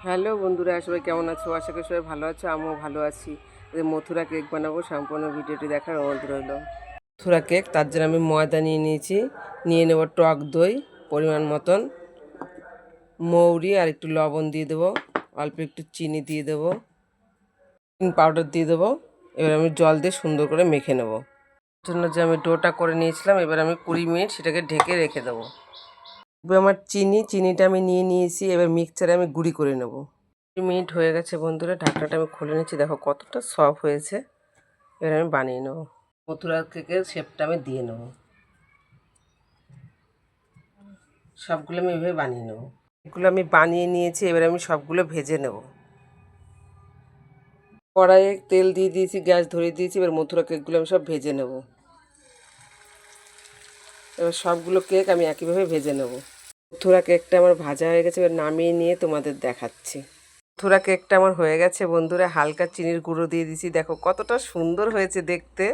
Hello বন্ধুরা, সবাই কেমন আছো? আশা করি সবাই ভালো আছো, আমিও ভালো আছি। মথুরা কেক বানাবো, সম্পূর্ণ ভিডিওটি দেখার অনুরোধ রইল। মথুরা কেক, তার জন্য আমি ময়দা নিয়ে নিয়েছি, নিয়ে নেব টক দই পরিমাণ মতন, মৌরি আর একটু লবণ দিয়ে দেবো, অল্প একটু চিনি দিয়ে দেবো, পাউডার দিয়ে দেবো। এবার আমি জল দিয়ে সুন্দর করে মেখে নেব। জন্য যে আমি ডোটা করে নিয়েছিলাম, এবার আমি 20 মিনিট সেটাকে ঢেকে রেখে দেবো। এবার আমার চিনিটা আমি নিয়ে নিয়েছি, এবার মিক্সচারে আমি গুঁড়ি করে নেব। 20 মিনিট হয়ে গেছে বন্ধুরা, ঢাকনাটা আমি খুলে নিচ্ছি, দেখো কতটা সফট হয়েছে। এবার আমি বানিয়ে নেব। মথুরা কেকের শেপটা আমি দিয়ে নেব, সবগুলো আমি এভাবে বানিয়ে নেব। এগুলো আমি বানিয়ে নিয়েছি, এবার আমি সবগুলো ভেজে নেব। কড়াইয়ে তেল দিয়ে দিয়েছি, গ্যাস ধরিয়ে দিয়েছি, এবার মথুরা কেকগুলো আমি সব ভেজে নেব। এবার সবগুলো কেক আমি একইভাবে ভেজে নেব। মথুরা কেকটা আমার ভাজা হয়ে গেছে, এবার নামিয়ে নিয়ে তোমাদের দেখাচ্ছি। মথুরা কেকটা আমার হয়ে গেছে বন্ধুরা, হালকা চিনির গুঁড়ো দিয়ে দিয়েছি, দেখো কতটা সুন্দর হয়েছে দেখতে।